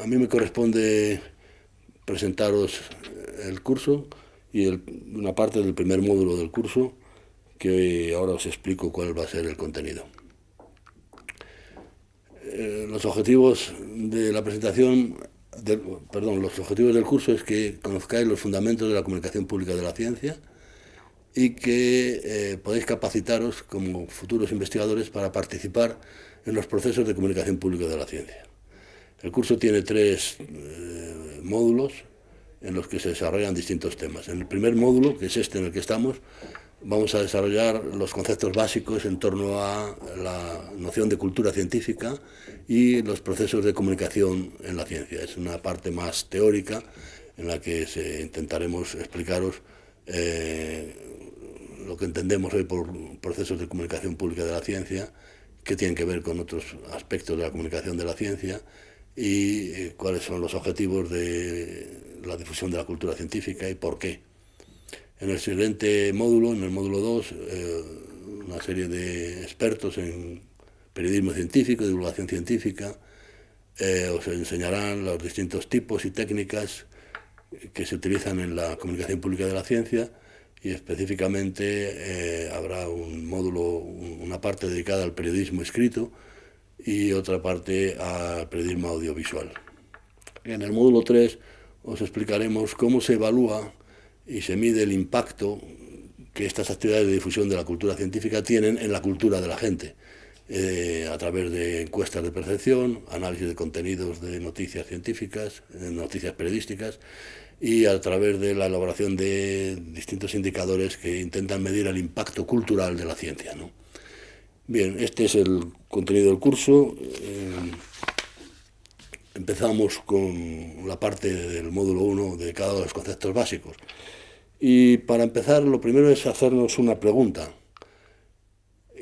A mí me corresponde presentaros el curso y una parte del primer módulo del curso, que ahora os explico cuál va a ser el contenido. Los objetivos de la presentación, los objetivos del curso es que conozcáis los fundamentos de la comunicación pública de la ciencia y que podáis capacitaros como futuros investigadores para participar en los procesos de comunicación pública de la ciencia. El curso tiene tres módulos en los que se desarrollan distintos temas. En el primer módulo, que es este en el que estamos, vamos a desarrollar los conceptos básicos en torno a la noción de cultura científica y los procesos de comunicación en la ciencia. Es una parte más teórica en la que intentaremos explicaros lo que entendemos hoy por procesos de comunicación pública de la ciencia, que tienen que ver con otros aspectos de la comunicación de la ciencia y cuáles son los objetivos de la difusión de la cultura científica y por qué. En el siguiente módulo, en el módulo 2, una serie de expertos en periodismo científico, divulgación científica, os enseñarán los distintos tipos y técnicas que se utilizan en la comunicación pública de la ciencia y específicamente habrá un módulo, una parte dedicada al periodismo escrito y otra parte al periodismo audiovisual. En el módulo 3 os explicaremos cómo se evalúa y se mide el impacto que estas actividades de difusión de la cultura científica tienen en la cultura de la gente, a través de encuestas de percepción, análisis de contenidos de noticias científicas, noticias periodísticas, y a través de la elaboración de distintos indicadores que intentan medir el impacto cultural de la ciencia, ¿no? Bien, este es el contenido del curso. Empezamos con la parte del módulo 1 dedicada a los conceptos básicos. Y para empezar, lo primero es hacernos una pregunta,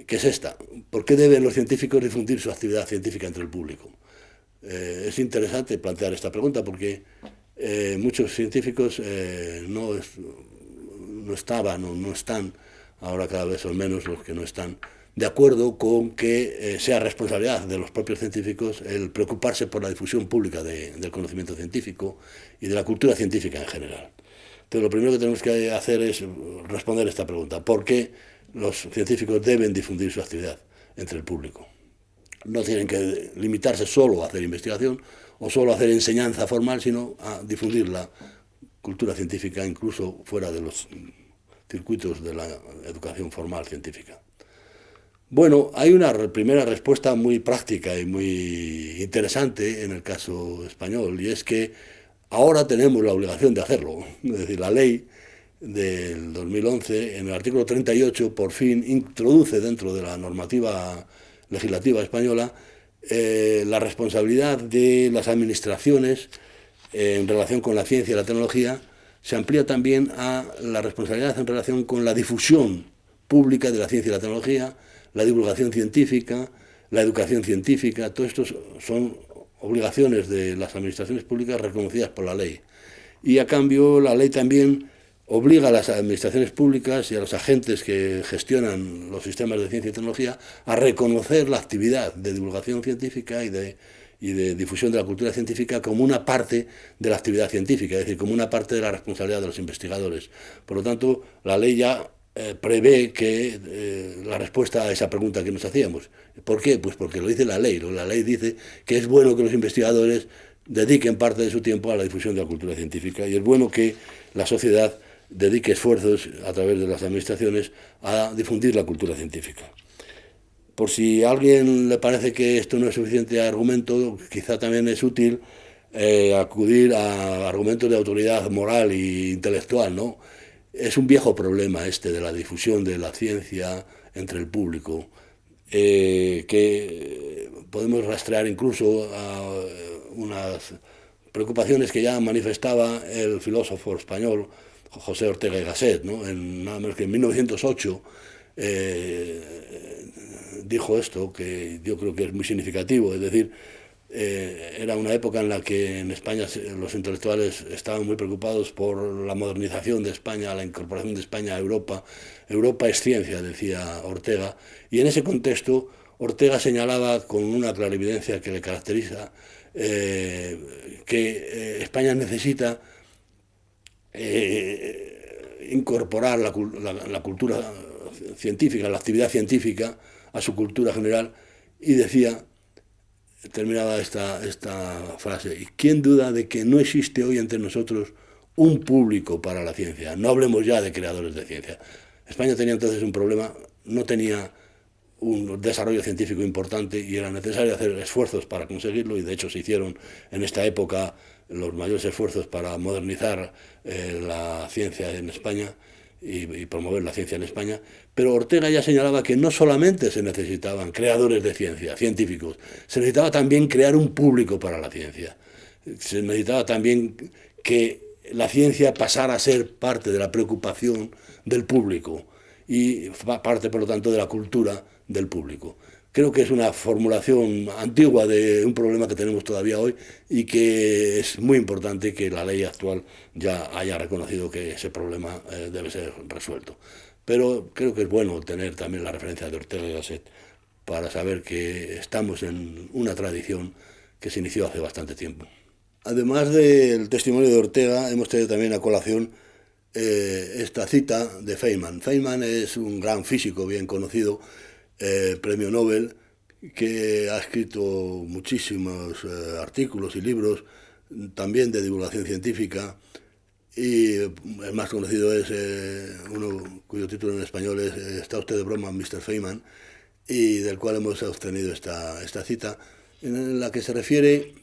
que es esta: ¿por qué deben los científicos difundir su actividad científica entre el público? Es interesante plantear esta pregunta porque muchos científicos no estaban o no están, ahora cada vez son menos los que no están, de acuerdo con que sea responsabilidad de los propios científicos el preocuparse por la difusión pública del conocimiento científico y de la cultura científica en general. Entonces, lo primero que tenemos que hacer es responder esta pregunta: ¿por qué los científicos deben difundir su actividad entre el público? No tienen que limitarse solo a hacer investigación o solo a hacer enseñanza formal, sino a difundir la cultura científica incluso fuera de los circuitos de la educación formal científica. Bueno, hay una primera respuesta muy práctica y muy interesante en el caso español, y es que ahora tenemos la obligación de hacerlo. Es decir, la ley del 2011, en el artículo 38, por fin introduce dentro de la normativa legislativa española la responsabilidad de las administraciones en relación con la ciencia y la tecnología. Se amplía también a la responsabilidad en relación con la difusión pública de la ciencia y la tecnología, la divulgación científica, la educación científica. Todo esto son obligaciones de las administraciones públicas reconocidas por la ley. Y a cambio, la ley también obliga a las administraciones públicas y a los agentes que gestionan los sistemas de ciencia y tecnología a reconocer la actividad de divulgación científica y de difusión de la cultura científica como una parte de la actividad científica, es decir, como una parte de la responsabilidad de los investigadores. Por lo tanto, la ley ya prevé que la respuesta a esa pregunta que nos hacíamos. ¿Por qué? Pues porque lo dice la ley. La ley dice que es bueno que los investigadores dediquen parte de su tiempo a la difusión de la cultura científica y es bueno que la sociedad dedique esfuerzos a través de las administraciones a difundir la cultura científica. Por si a alguien le parece que esto no es suficiente argumento, quizá también es útil acudir a argumentos de autoridad moral e intelectual, ¿no? Es un viejo problema este de la difusión de la ciencia entre el público, que podemos rastrear incluso a unas preocupaciones que ya manifestaba el filósofo español José Ortega y Gasset, ¿no? Nada menos que en 1908 dijo esto, que yo creo que es muy significativo, es decir, era una época en la que en España los intelectuales estaban muy preocupados por la modernización de España, la incorporación de España a Europa. Europa es ciencia, decía Ortega, y en ese contexto Ortega señalaba con una clarividencia que le caracteriza que España necesita incorporar la cultura científica, la actividad científica a su cultura general, y decía, terminaba esta frase: ¿y quién duda de que no existe hoy entre nosotros un público para la ciencia? No hablemos ya de creadores de ciencia. España tenía entonces un problema, no tenía un desarrollo científico importante y era necesario hacer esfuerzos para conseguirlo, y de hecho se hicieron en esta época los mayores esfuerzos para modernizar la ciencia en España y promover la ciencia en España. Pero Ortega ya señalaba que no solamente se necesitaban creadores de ciencia, científicos, se necesitaba también crear un público para la ciencia. Se necesitaba también que la ciencia pasara a ser parte de la preocupación del público y parte, por lo tanto, de la cultura del público. Creo que es una formulación antigua de un problema que tenemos todavía hoy y que es muy importante que la ley actual ya haya reconocido que ese problema debe ser resuelto. Pero creo que es bueno tener también la referencia de Ortega y Gasset para saber que estamos en una tradición que se inició hace bastante tiempo. Además del testimonio de Ortega, hemos tenido también a colación esta cita de Feynman. Feynman es un gran físico bien conocido, premio Nobel, que ha escrito muchísimos artículos y libros, también de divulgación científica, y el más conocido es uno cuyo título en español es ¿Está usted de broma, Mr. Feynman?, y del cual hemos obtenido esta cita, en la que se refiere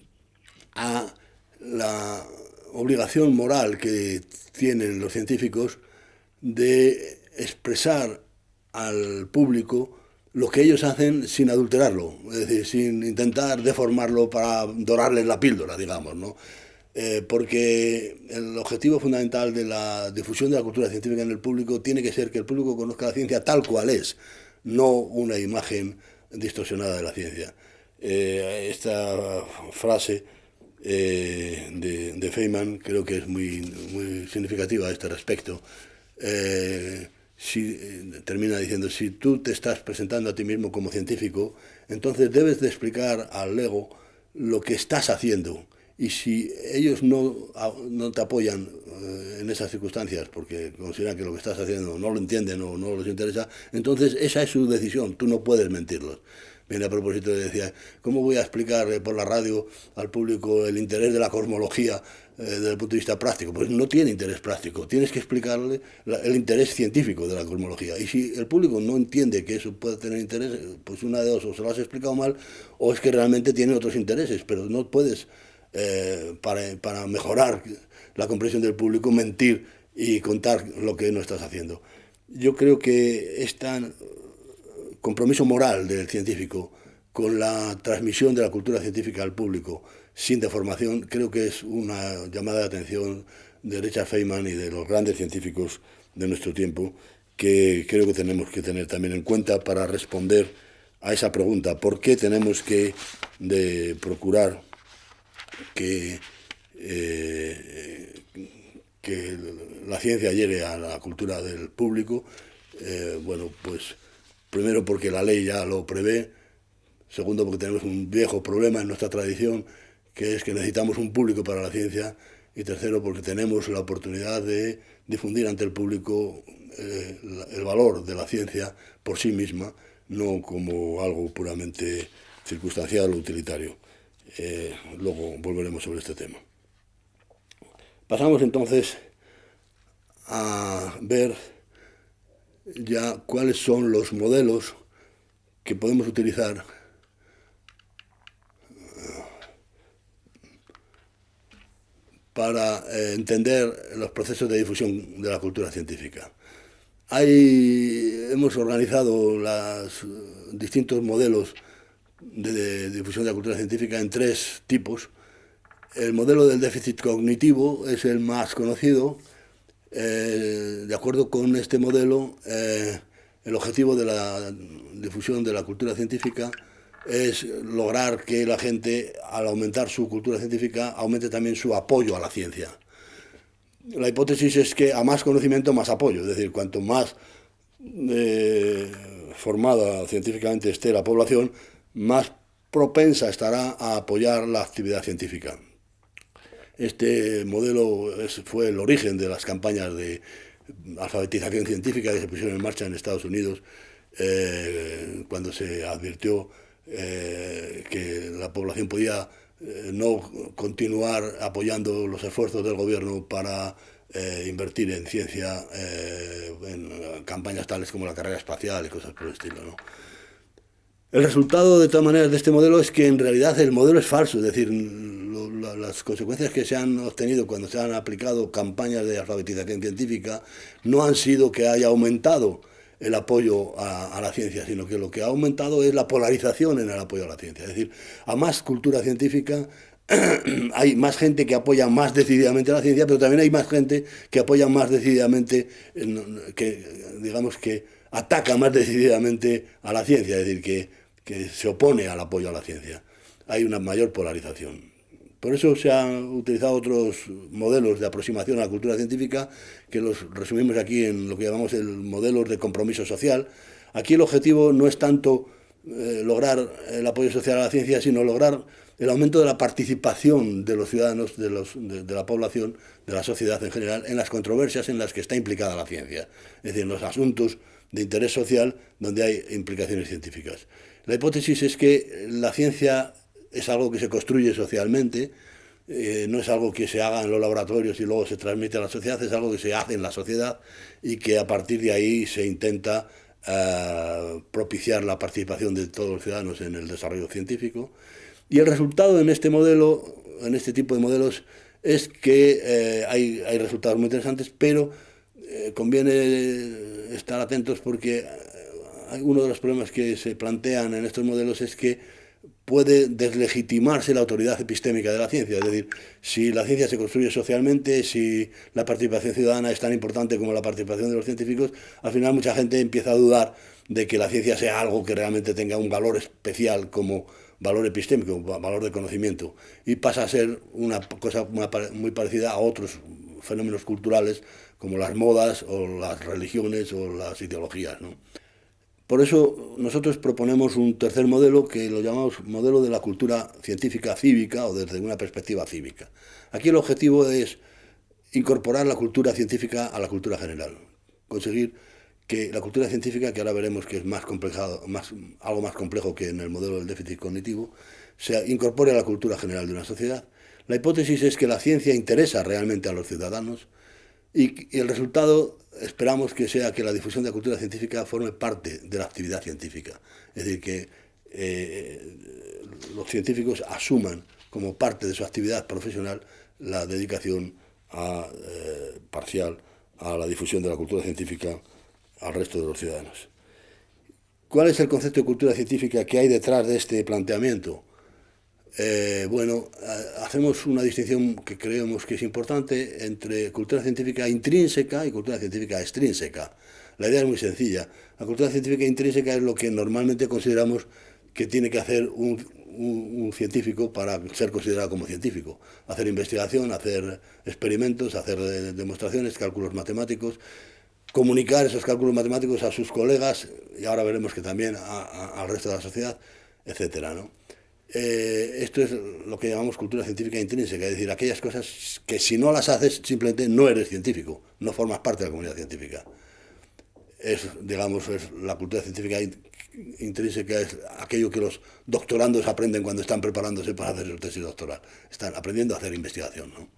a la obligación moral que tienen los científicos de expresar al público lo que ellos hacen sin adulterarlo, es decir, sin intentar deformarlo para dorarles la píldora, digamos, ¿no? Porque el objetivo fundamental de la difusión de la cultura científica en el público tiene que ser que el público conozca la ciencia tal cual es, no una imagen distorsionada de la ciencia. Esta frase de Feynman creo que es muy significativa a este respecto. Termina diciendo: si tú te estás presentando a ti mismo como científico, entonces debes de explicar al ego lo que estás haciendo, y si ellos no te apoyan en esas circunstancias porque consideran que lo que estás haciendo no lo entienden o no les interesa, entonces esa es su decisión, tú no puedes mentirlos. Bien, a propósito, decía, ¿cómo voy a explicar por la radio al público el interés de la cosmología desde el punto de vista práctico? Pues no tiene interés práctico, tienes que explicarle el interés científico de la cosmología. Y si el público no entiende que eso puede tener interés, pues una de dos: o se lo has explicado mal, o es que realmente tiene otros intereses, pero no puedes, para mejorar la comprensión del público, mentir y contar lo que no estás haciendo. Yo creo que esta compromiso moral del científico con la transmisión de la cultura científica al público sin deformación, creo que es una llamada de atención de Richard Feynman y de los grandes científicos de nuestro tiempo, que creo que tenemos que tener también en cuenta para responder a esa pregunta: ¿por qué tenemos que procurar que la ciencia llegue a la cultura del público? Bueno, pues primero porque la ley ya lo prevé, segundo porque tenemos un viejo problema en nuestra tradición, que es que necesitamos un público para la ciencia, y tercero porque tenemos la oportunidad de difundir ante el público el valor de la ciencia por sí misma, no como algo puramente circunstancial o utilitario. Luego volveremos sobre este tema. Pasamos entonces a ver ya cuáles son los modelos que podemos utilizar para entender los procesos de difusión de la cultura científica. Hemos organizado los distintos modelos de difusión de la cultura científica en tres tipos. El modelo del déficit cognitivo es el más conocido. De acuerdo con este modelo, el objetivo de la difusión de la cultura científica es lograr que la gente, al aumentar su cultura científica, aumente también su apoyo a la ciencia. La hipótesis es que a más conocimiento, más apoyo, es decir, cuanto más formada científicamente esté la población, más propensa estará a apoyar la actividad científica. Este modelo fue el origen de las campañas de alfabetización científica que se pusieron en marcha en Estados Unidos cuando se advirtió que la población podía no continuar apoyando los esfuerzos del gobierno para invertir en ciencia, en campañas tales como la carrera espacial y cosas por el estilo, ¿no? El resultado, de todas maneras, de este modelo es que en realidad el modelo es falso, es decir, las consecuencias que se han obtenido cuando se han aplicado campañas de alfabetización científica no han sido que haya aumentado el apoyo a la ciencia, sino que lo que ha aumentado es la polarización en el apoyo a la ciencia. Es decir, a más cultura científica hay más gente que apoya más decididamente a la ciencia, pero también hay más gente que apoya más decididamente, que digamos que ataca más decididamente a la ciencia, es decir, que se opone al apoyo a la ciencia. Hay una mayor polarización. Por eso se han utilizado otros modelos de aproximación a la cultura científica, que los resumimos aquí en lo que llamamos el modelo de compromiso social. Aquí el objetivo no es tanto lograr el apoyo social a la ciencia, sino lograr el aumento de la participación de los ciudadanos, de la población, de la sociedad en general, en las controversias en las que está implicada la ciencia, es decir, en los asuntos de interés social donde hay implicaciones científicas. La hipótesis es que la ciencia es algo que se construye socialmente, no es algo que se haga en los laboratorios y luego se transmite a la sociedad, es algo que se hace en la sociedad y que a partir de ahí se intenta propiciar la participación de todos los ciudadanos en el desarrollo científico. Y el resultado en este modelo, en este tipo de modelos, es que hay resultados muy interesantes, pero conviene estar atentos porque uno de los problemas que se plantean en estos modelos es que puede deslegitimarse la autoridad epistémica de la ciencia. Es decir, si la ciencia se construye socialmente, si la participación ciudadana es tan importante como la participación de los científicos, al final mucha gente empieza a dudar de que la ciencia sea algo que realmente tenga un valor especial como valor epistémico, valor de conocimiento, y pasa a ser una cosa muy parecida a otros fenómenos culturales como las modas o las religiones o las ideologías, ¿no? Por eso nosotros proponemos un tercer modelo que lo llamamos modelo de la cultura científica cívica o desde una perspectiva cívica. Aquí el objetivo es incorporar la cultura científica a la cultura general, conseguir que la cultura científica, que ahora veremos que es más complejado, algo más complejo que en el modelo del déficit cognitivo, se incorpore a la cultura general de una sociedad. La hipótesis es que la ciencia interesa realmente a los ciudadanos y el resultado esperamos que sea que la difusión de la cultura científica forme parte de la actividad científica. Es decir, que los científicos asuman como parte de su actividad profesional la dedicación parcial a la difusión de la cultura científica al resto de los ciudadanos. ¿Cuál es el concepto de cultura científica que hay detrás de este planteamiento? Bueno, hacemos una distinción que creemos que es importante entre cultura científica intrínseca y cultura científica extrínseca. La idea es muy sencilla. La cultura científica intrínseca es lo que normalmente consideramos que tiene que hacer un científico para ser considerado como científico. Hacer investigación, hacer experimentos, hacer demostraciones, cálculos matemáticos, comunicar esos cálculos matemáticos a sus colegas, y ahora veremos que también al resto de la sociedad, etcétera, ¿no? Esto es lo que llamamos cultura científica intrínseca, es decir, aquellas cosas que si no las haces simplemente no eres científico, no formas parte de la comunidad científica. Digamos, la cultura científica intrínseca es aquello que los doctorandos aprenden cuando están preparándose para hacer su tesis doctoral. Están aprendiendo a hacer investigación, ¿no?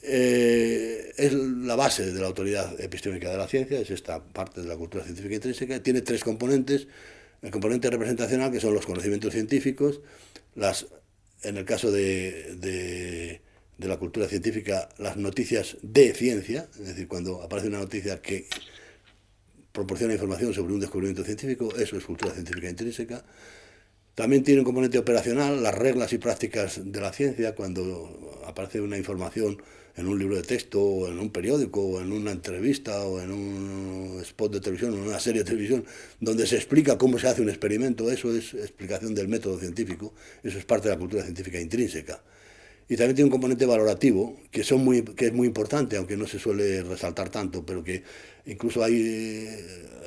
Es la base de la autoridad epistémica de la ciencia, es esta parte de la cultura científica intrínseca. Tiene tres componentes. El componente representacional, que son los conocimientos científicos, en el caso de la cultura científica, las noticias de ciencia, es decir, cuando aparece una noticia que proporciona información sobre un descubrimiento científico, eso es cultura científica intrínseca. También tiene un componente operacional, las reglas y prácticas de la ciencia, cuando aparece una información en un libro de texto, o en un periódico, o en una entrevista, o en un spot de televisión, o en una serie de televisión, donde se explica cómo se hace un experimento. Eso es explicación del método científico, eso es parte de la cultura científica intrínseca. Y también tiene un componente valorativo, que es muy importante, aunque no se suele resaltar tanto, pero que incluso hay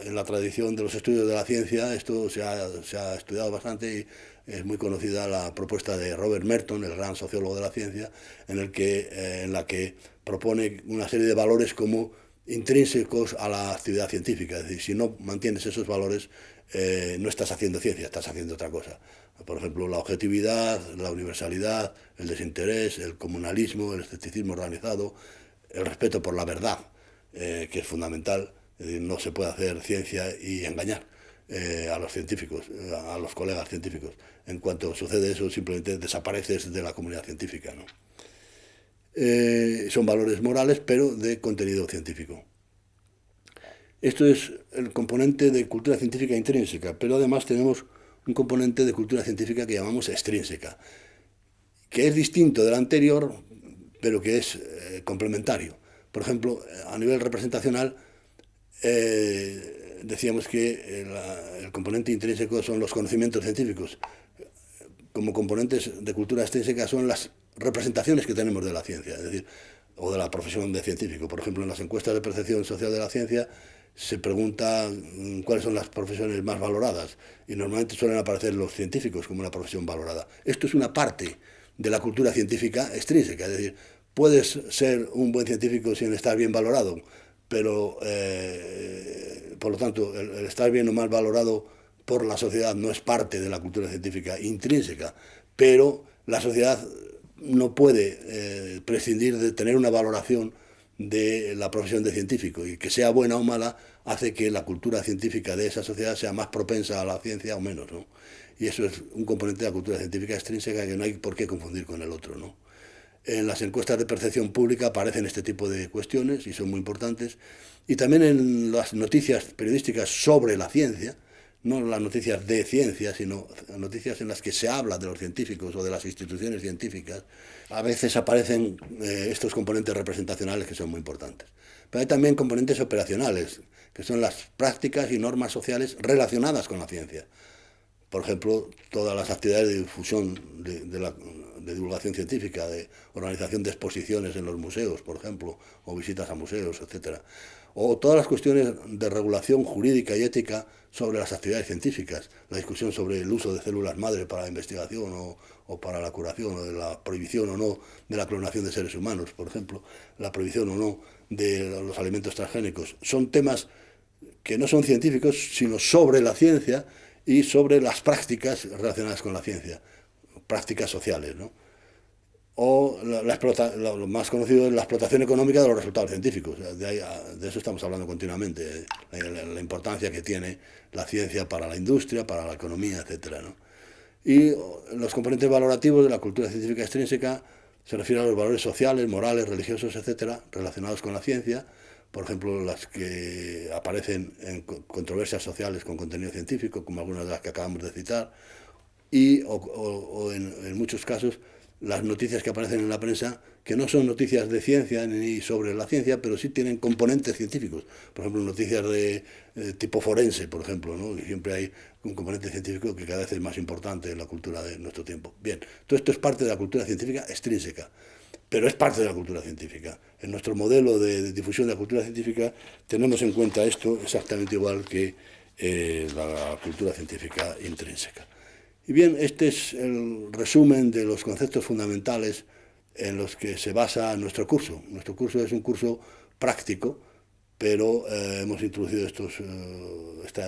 en la tradición de los estudios de la ciencia, esto se ha estudiado bastante y es muy conocida la propuesta de Robert Merton, el gran sociólogo de la ciencia, en la que propone una serie de valores como intrínsecos a la actividad científica. Es decir, si no mantienes esos valores, no estás haciendo ciencia, estás haciendo otra cosa. Por ejemplo, la objetividad, la universalidad, el desinterés, el comunalismo, el escepticismo organizado, el respeto por la verdad, que es fundamental. Es decir, no se puede hacer ciencia y engañar a los científicos, a los colegas científicos. En cuanto sucede eso, simplemente desapareces de la comunidad científica, ¿no? Son valores morales, pero de contenido científico. Esto es el componente de cultura científica intrínseca, pero además tenemos un componente de cultura científica que llamamos extrínseca, que es distinto del anterior, pero que es complementario. Por ejemplo, a nivel representacional, decíamos que el componente intrínseco son los conocimientos científicos. Como componentes de cultura extrínseca son las representaciones que tenemos de la ciencia, es decir, o de la profesión de científico. Por ejemplo, en las encuestas de percepción social de la ciencia se pregunta cuáles son las profesiones más valoradas y normalmente suelen aparecer los científicos como una profesión valorada. Esto es una parte de la cultura científica extrínseca, es decir, puedes ser un buen científico sin estar bien valorado, pero por lo tanto el estar bien o mal valorado por la sociedad no es parte de la cultura científica intrínseca, pero la sociedad no puede prescindir de tener una valoración de la profesión de científico, y que sea buena o mala hace que la cultura científica de esa sociedad sea más propensa a la ciencia o menos, ¿no? Y eso es un componente de la cultura científica extrínseca que no hay por qué confundir con el otro, ¿no? En las encuestas de percepción pública aparecen este tipo de cuestiones y son muy importantes, y también en las noticias periodísticas sobre la ciencia, no las noticias de ciencia, sino noticias en las que se habla de los científicos o de las instituciones científicas, a veces aparecen estos componentes representacionales que son muy importantes. Pero hay también componentes operacionales, que son las prácticas y normas sociales relacionadas con la ciencia. Por ejemplo, todas las actividades de difusión, de divulgación científica, de organización de exposiciones en los museos, por ejemplo, o visitas a museos, etcétera. O todas las cuestiones de regulación jurídica y ética sobre las actividades científicas, la discusión sobre el uso de células madre para la investigación o para la curación, o de la prohibición o no de la clonación de seres humanos, por ejemplo, la prohibición o no de los alimentos transgénicos. Son temas que no son científicos, sino sobre la ciencia y sobre las prácticas relacionadas con la ciencia, prácticas sociales, ¿no? O lo más conocido es la explotación económica de los resultados científicos. De eso estamos hablando continuamente, la importancia que tiene la ciencia para la industria, para la economía, etcétera, ¿no? Y los componentes valorativos de la cultura científica extrínseca se refieren a los valores sociales, morales, religiosos, etcétera, relacionados con la ciencia, por ejemplo, las que aparecen en controversias sociales con contenido científico, como algunas de las que acabamos de citar, o en muchos casos las noticias que aparecen en la prensa, que no son noticias de ciencia ni sobre la ciencia, pero sí tienen componentes científicos. Por ejemplo, noticias de tipo forense, por ejemplo, ¿no? Y siempre hay un componente científico que cada vez es más importante en la cultura de nuestro tiempo. Bien, todo esto es parte de la cultura científica extrínseca, pero es parte de la cultura científica. En nuestro modelo de difusión de la cultura científica tenemos en cuenta esto exactamente igual que la cultura científica intrínseca. Y bien, este es el resumen de los conceptos fundamentales en los que se basa nuestro curso. Nuestro curso es un curso práctico, pero hemos introducido este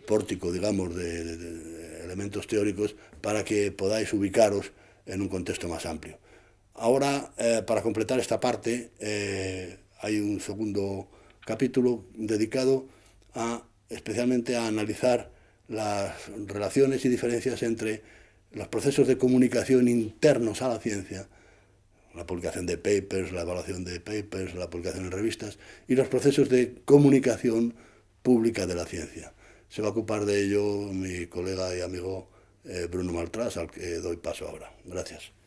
pórtico, digamos, de elementos teóricos para que podáis ubicaros en un contexto más amplio. Ahora, para completar esta parte, hay un segundo capítulo dedicado especialmente a analizar las relaciones y diferencias entre los procesos de comunicación internos a la ciencia, la publicación de papers, la evaluación de papers, la publicación en revistas, y los procesos de comunicación pública de la ciencia. Se va a ocupar de ello mi colega y amigo Bruno Maltras, al que doy paso ahora. Gracias.